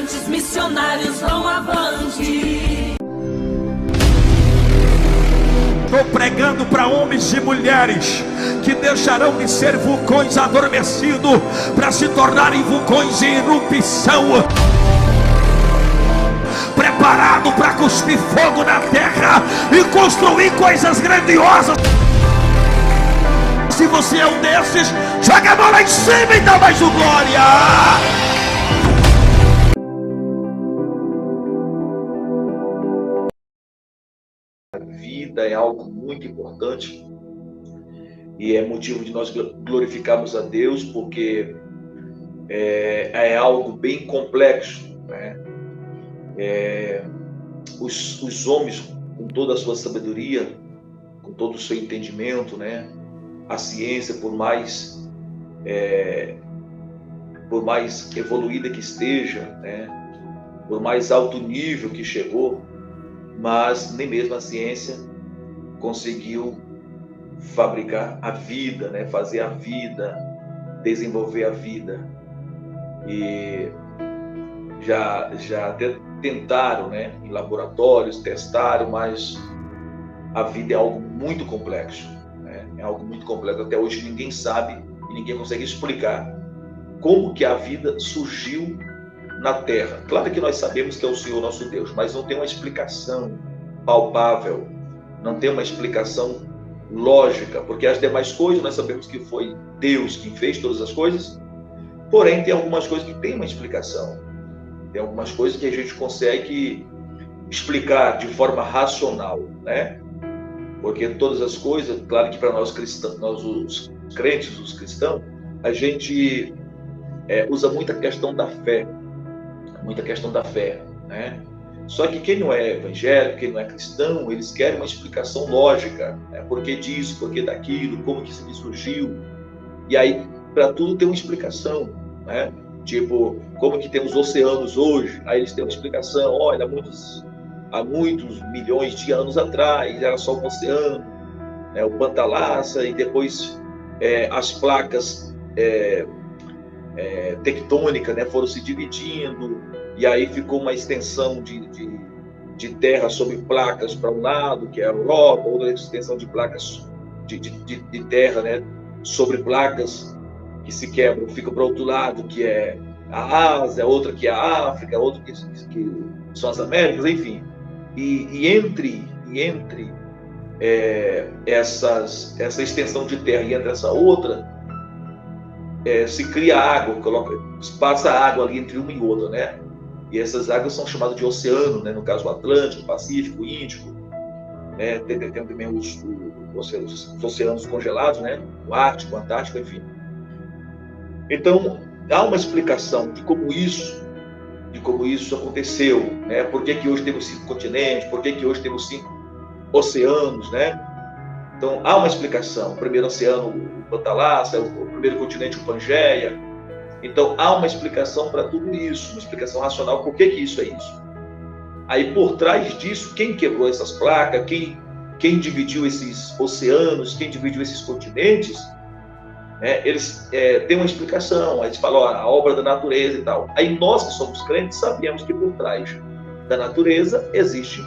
navegantes, missionários vão avante. Estou pregando para homens e mulheres que deixarão de ser vulcões adormecidos para se tornarem vulcões em erupção, preparado para cuspir fogo na terra e construir coisas grandiosas. Se você é um desses, joga a mão lá em cima e dá mais um glória. A vida é algo muito importante e é motivo de nós glorificarmos a Deus, porque é algo bem complexo, né? Os homens, com toda a sua sabedoria, com todo o seu entendimento, né? A ciência, por mais evoluída que esteja, né? Por mais alto nível que chegou, mas nem mesmo a ciência conseguiu fabricar a vida, né? Fazer a vida, desenvolver a vida. E já até tentaram, né? Em laboratórios, testaram, mas a vida é algo muito complexo, né? É algo muito complexo. Até hoje ninguém sabe e ninguém consegue explicar como que a vida surgiu na Terra. Claro que nós sabemos que é o Senhor nosso Deus, mas não tem uma explicação palpável, não tem uma explicação lógica, porque as demais coisas nós sabemos que foi Deus quem fez todas as coisas, porém tem algumas coisas que tem uma explicação, tem algumas coisas que a gente consegue explicar de forma racional, né? Porque todas as coisas, claro que para nós cristãos, nós os crentes, os cristãos, a gente usa muita questão da fé, né? Só que quem não é evangélico, quem não é cristão, eles querem uma explicação lógica, né? Por que disso, por que daquilo, como que isso aqui surgiu. E aí, para tudo tem uma explicação, né? Tipo, como que tem os oceanos hoje? Aí eles têm uma explicação. Olha, há muitos milhões de anos atrás, era só um oceano, né? O Pantalassa, e depois as placas tectônicas, né? Foram se dividindo, e aí ficou uma extensão de terra sobre placas para um lado, que é a Europa, outra extensão de placas de terra, né? Sobre placas que se quebram, fica para o outro lado, que é a Ásia, outra que é a África, outra que são as Américas, enfim. E entre essa extensão de terra e entre essa outra, se cria água, passa água ali entre uma e outra, né? E essas águas são chamadas de oceano, né? No caso o Atlântico, o Pacífico, o Índico, né? Tem também os oceanos congelados, né? O Ártico, o Antártico, enfim. Então, há uma explicação de como isso aconteceu, né? Por que hoje temos 5 continentes, por que hoje temos 5 oceanos, né? Então, há uma explicação. O primeiro oceano, o Pantalassa, o primeiro continente, o Pangeia. Então, há uma explicação para tudo isso, uma explicação racional. Por que isso é isso? Aí, por trás disso, quem quebrou essas placas, quem dividiu esses oceanos, quem dividiu esses continentes, eles têm uma explicação. Aí eles falam, a obra da natureza e tal. Aí nós que somos crentes sabemos que por trás da natureza existe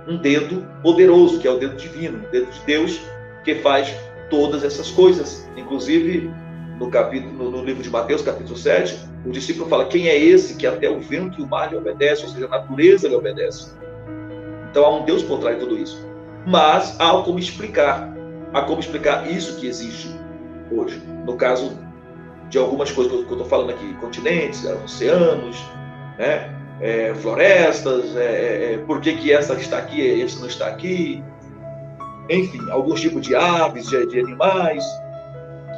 um dedo poderoso, que é o dedo divino, o dedo de Deus, que faz todas essas coisas. Inclusive, no livro de Mateus, capítulo 7, o discípulo fala, quem é esse que até o vento e o mar lhe obedece, ou seja, a natureza lhe obedece. Então há um Deus por trás de tudo isso. Mas há como explicar isso que existe hoje. No caso de algumas coisas que eu estou falando aqui, continentes, oceanos, né? Florestas, por que essa está aqui e essa não está aqui, enfim, alguns tipos de aves, de animais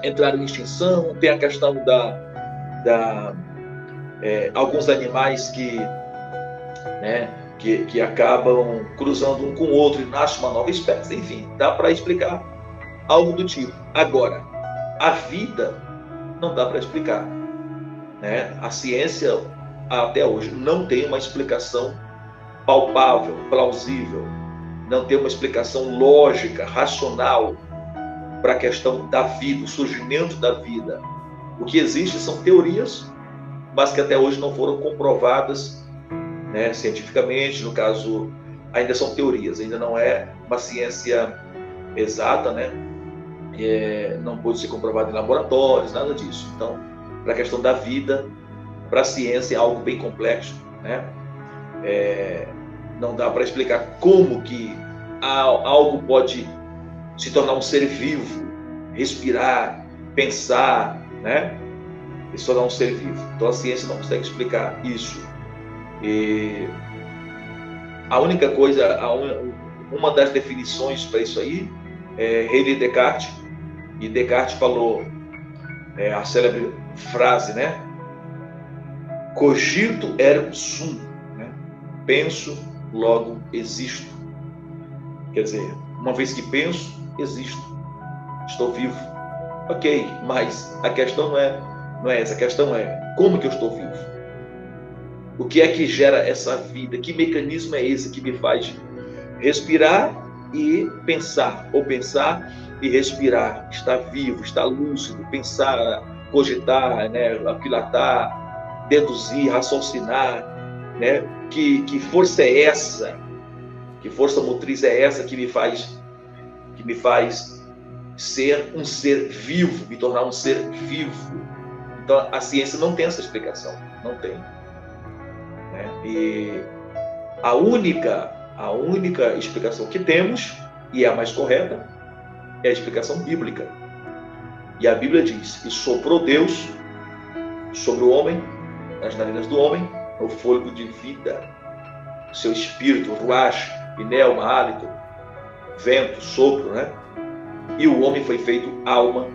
entraram em extinção. Tem a questão alguns animais que acabam cruzando um com o outro e nasce uma nova espécie. Enfim, dá para explicar algo do tipo. Agora, a vida não dá para explicar, né? A ciência até hoje não tem uma explicação palpável, plausível, não tem uma explicação lógica, racional para a questão da vida, o surgimento da vida. O que existe são teorias mas que até hoje não foram comprovadas, né, cientificamente. No caso, ainda são teorias, ainda não é uma ciência exata, né? Não pode ser comprovado em laboratórios, nada disso. Então, para a questão da vida, para a ciência é algo bem complexo, né? Não dá para explicar como que algo pode se tornar um ser vivo, respirar, pensar, né? E se tornar um ser vivo. Então a ciência não consegue explicar isso. E a única coisa, uma das definições para isso aí é René Descartes. E Descartes falou a célebre frase, né? Cogito ergo sum, né? Penso, logo existo. Quer dizer, uma vez que penso, existo, estou vivo. Ok, mas a questão não é essa, a questão é como que eu estou vivo? O que é que gera essa vida? Que mecanismo é esse que me faz respirar e pensar, ou pensar e respirar, estar vivo, estar lúcido, pensar, cogitar, né, aquilatar, deduzir, raciocinar, né? Que força é essa? Que força motriz é essa que me faz ser um ser vivo, me tornar um ser vivo? Então a ciência não tem essa explicação, não tem, né? E a única explicação que temos, e é a mais correta, é a explicação bíblica. E a Bíblia diz que soprou Deus sobre o homem, nas narinas do homem, o fôlego de vida, seu espírito, ruach, pneuma, hálito, vento, sopro, né? E o homem foi feito alma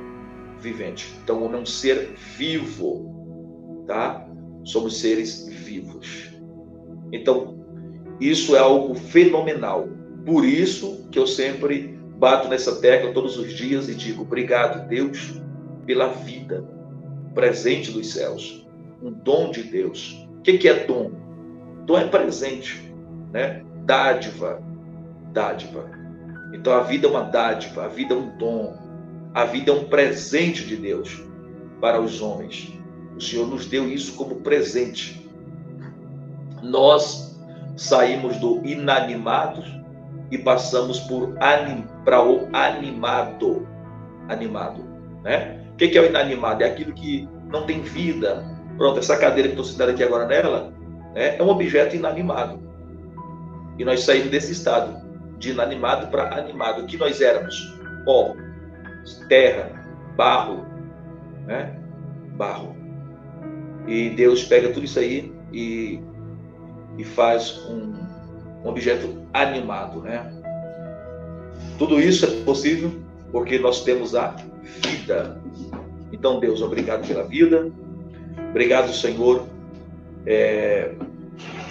vivente. Então o homem é um ser vivo, tá? Somos seres vivos. Então isso é algo fenomenal. Por isso que eu sempre bato nessa tecla todos os dias e digo: obrigado, Deus, pela vida presente dos céus, um dom de Deus. O que é dom? Dom é presente, né? Dádiva. Então a vida é uma dádiva, a vida é um dom, a vida é um presente de Deus para os homens. O Senhor nos deu isso como presente. Nós saímos do inanimado e passamos para o animado, né? O que é o inanimado? É aquilo que não tem vida. Pronto, essa cadeira que estou sentado aqui agora nela, né, é um objeto inanimado. E nós saímos desse estado de inanimado para animado. O que nós éramos? Pó, terra, barro, né? Barro. E Deus pega tudo isso aí e faz um objeto animado, né? Tudo isso é possível porque nós temos a vida. Então, Deus, obrigado pela vida. Obrigado, Senhor,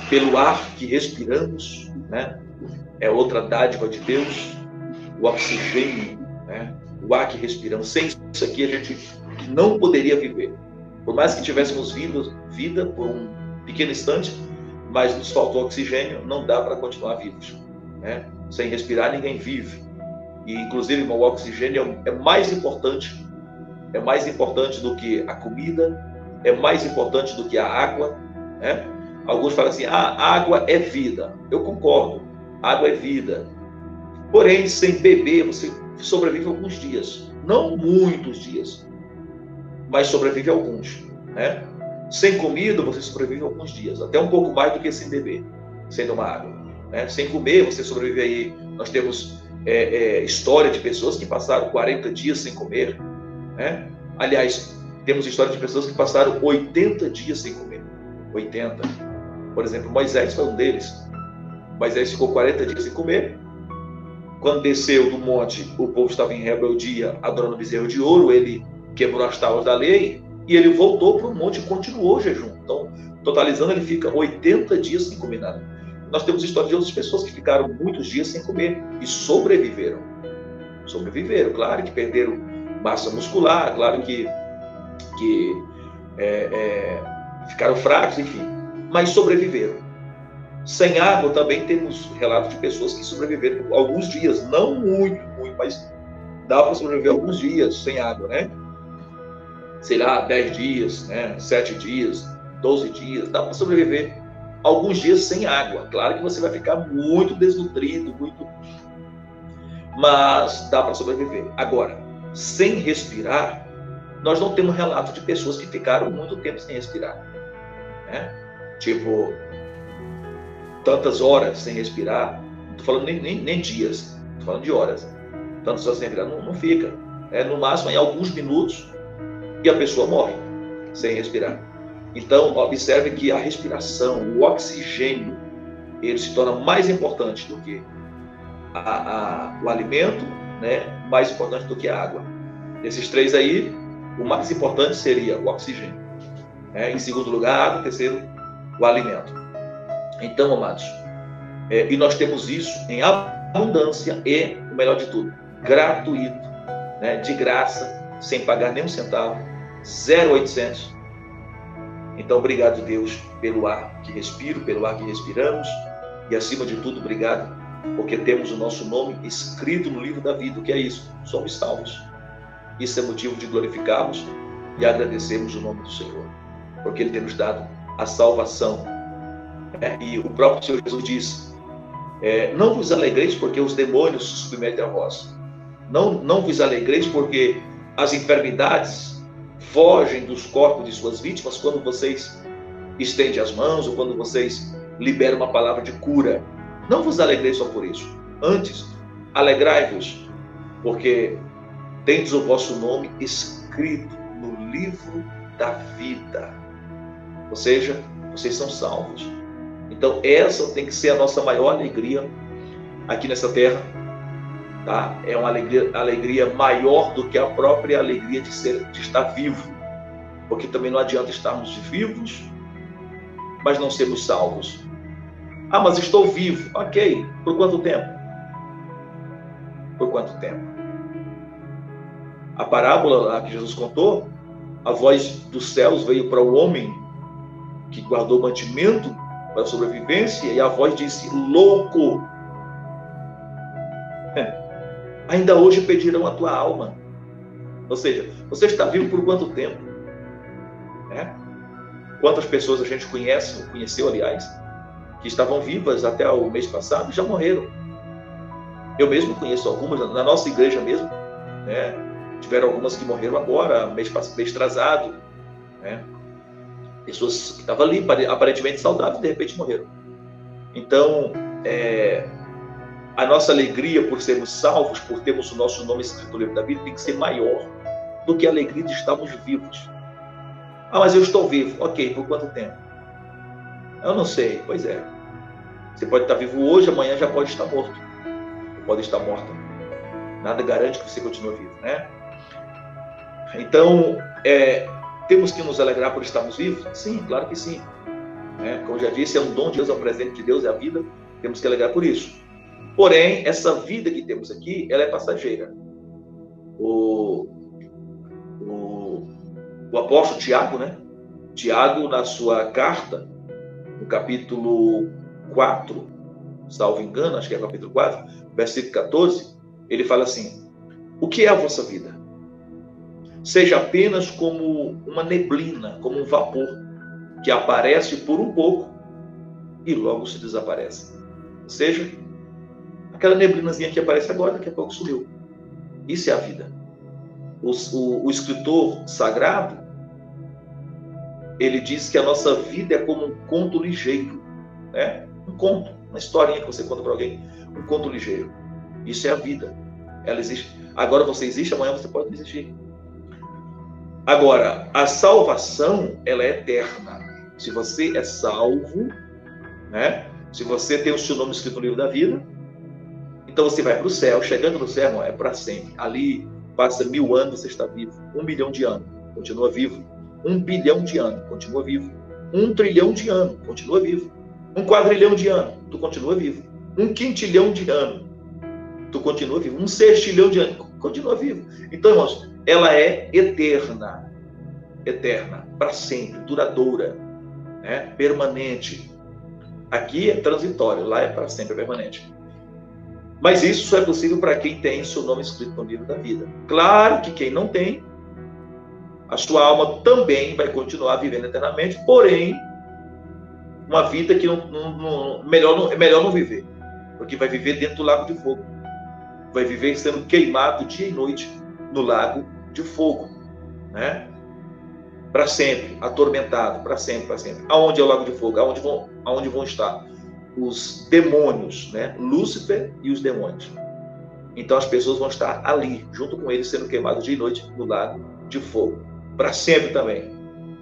pelo ar que respiramos, né? É outra dádiva de Deus. O oxigênio, né? O ar que respiramos. Sem isso aqui a gente não poderia viver. Por mais que tivéssemos vida por um pequeno instante, mas nos faltou oxigênio, não dá para continuar vivos, né? Sem respirar ninguém vive. E inclusive, irmão, o oxigênio é mais importante do que a comida, é mais importante do que a água, né? Alguns falam assim: a água é vida. Eu concordo, água é vida. Porém, sem beber você sobrevive alguns dias, não muitos dias, mas sobrevive alguns, né? Sem comida você sobrevive alguns dias, até um pouco mais do que sem beber, sem tomar água, né? Sem comer você sobrevive aí. Nós temos história de pessoas que passaram 40 dias sem comer, né? Aliás, temos história de pessoas que passaram 80 dias sem comer. 80. Por exemplo, Moisés foi um deles. Moisés ficou 40 dias sem comer. Quando desceu do monte, o povo estava em rebeldia, adorando bezerro de ouro. Ele quebrou as tábuas da lei e ele voltou para o monte e continuou o jejum. Então, totalizando, ele fica 80 dias sem comer nada. Nós temos história de outras pessoas que ficaram muitos dias sem comer e sobreviveram. Sobreviveram, claro que perderam massa muscular, claro que ficaram fracos, enfim, mas sobreviveram. Sem água também temos relatos de pessoas que sobreviveram alguns dias, não muito, mas dá para sobreviver alguns dias sem água, né? Sei lá, 10 dias, né? 7 dias, 12 dias, dá para sobreviver alguns dias sem água. Claro que você vai ficar muito desnutrido, mas dá para sobreviver. Agora, sem respirar, nós não temos relato de pessoas que ficaram muito tempo sem respirar, né? Tipo, tantas horas sem respirar, não estou falando nem dias, estou falando de horas. Tantas horas sem respirar, não fica. No máximo, em alguns minutos, e a pessoa morre sem respirar. Então, observe que a respiração, o oxigênio, ele se torna mais importante do que o alimento, né? Mais importante do que a água. Desses três aí, o mais importante seria o oxigênio, né? Em segundo lugar, a água. Em terceiro, o alimento. Então, amados, e nós temos isso em abundância e, o melhor de tudo, gratuito, né? De graça, sem pagar nem um centavo, 0,800. Então, obrigado, Deus, pelo ar que respiro, pelo ar que respiramos, e acima de tudo, obrigado, porque temos o nosso nome escrito no livro da vida. O que é isso? Somos salvos. Isso é motivo de glorificarmos e agradecermos o nome do Senhor, porque Ele tem nos dado a salvação. E o próprio Senhor Jesus diz: não vos alegreis porque os demônios se submetem a vós. Não vos alegreis porque as enfermidades fogem dos corpos de suas vítimas quando vocês estendem as mãos ou quando vocês liberam uma palavra de cura. Não vos alegreis só por isso. Antes, alegrai-vos, porque tendes o vosso nome escrito no livro da vida. Ou seja, vocês são salvos. Então, essa tem que ser a nossa maior alegria aqui nessa terra. Tá? É uma alegria maior do que a própria alegria de estar vivo. Porque também não adianta estarmos vivos, mas não sermos salvos. Ah, mas estou vivo. Ok. Por quanto tempo? Por quanto tempo? A parábola lá que Jesus contou, a voz dos céus veio para o homem que guardou mantimento para a sobrevivência, e a voz disse: louco! Ainda hoje pedirão a tua alma. Ou seja, você está vivo por quanto tempo? Quantas pessoas a gente conheceu, aliás, que estavam vivas até o mês passado e já morreram. Eu mesmo conheço algumas, na nossa igreja mesmo, né? Tiveram algumas que morreram agora, mês atrasado, né? Pessoas que estavam ali, aparentemente saudáveis, de repente morreram. Então, a nossa alegria por sermos salvos, por termos o nosso nome escrito no livro da vida, tem que ser maior do que a alegria de estarmos vivos. Ah, mas eu estou vivo. Ok, por quanto tempo? Eu não sei. Pois é. Você pode estar vivo hoje, amanhã já pode estar morto. Ou pode estar morta. Nada garante que você continue vivo, né? Então, temos que nos alegrar por estarmos vivos? Sim, claro que sim. Como já disse, é um dom de Deus, é um presente de Deus, é a vida. Temos que alegrar por isso. Porém, essa vida que temos aqui, ela é passageira. O apóstolo Tiago, né? Tiago, na sua carta, no capítulo 4, salvo engano, acho que é o capítulo 4, versículo 14, ele fala assim: o que é a vossa vida? Seja apenas como uma neblina, como um vapor, que aparece por um pouco e logo se desaparece. Ou seja, aquela neblinazinha que aparece agora, daqui a pouco sumiu. Isso é a vida. O escritor sagrado, ele diz que a nossa vida é como um conto ligeiro, né? Um conto, uma historinha que você conta para alguém, um conto ligeiro. Isso é a vida. Ela existe. Agora você existe, amanhã você pode existir. Agora, a salvação, ela é eterna. Se você é salvo, né? Se você tem o seu nome escrito no livro da vida, então você vai para o céu. Chegando no céu, é para sempre. Ali passa 1000 anos, você está vivo. 1 bilhão de anos, continua vivo. 1 bilhão de anos, continua vivo. 1 trilhão de anos, continua vivo. 1 quadrilhão de anos, tu continua vivo. 1 quintilhão de anos, tu continua vivo. 1 sextilhão de anos, continua vivo. Então, irmãos, ela é eterna. Eterna, para sempre, duradoura, né? Permanente. Aqui é transitório, lá é para sempre, é permanente. Mas isso só é possível para quem tem seu nome escrito no livro da vida. Claro que quem não tem, A sua alma também vai continuar vivendo eternamente, porém, uma vida que é melhor não viver, porque vai viver dentro do lago de fogo. Vai viver sendo queimado dia e noite no lago de fogo, né? Para sempre, atormentado, para sempre, para sempre. Aonde é o lago de fogo? Aonde vão estar os demônios, né? Lúcifer e os demônios. Então as pessoas vão estar ali, junto com eles, sendo queimados dia e noite no lago de fogo. Para sempre também.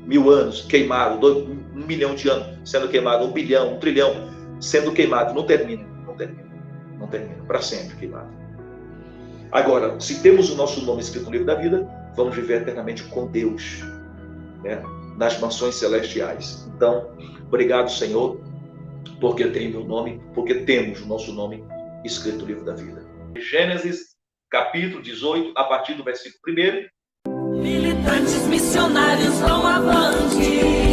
1000 anos queimado, 1 milhão de anos sendo queimado, 1 bilhão, 1 trilhão sendo queimado. Não termina. Para sempre queimado. Agora, se temos o nosso nome escrito no livro da vida, vamos viver eternamente com Deus, né? Nas mansões celestiais. Então, obrigado, Senhor, porque tem meu nome, porque temos o nosso nome escrito no livro da vida. Gênesis, capítulo 18, a partir do versículo 1. Militantes missionários vão avante.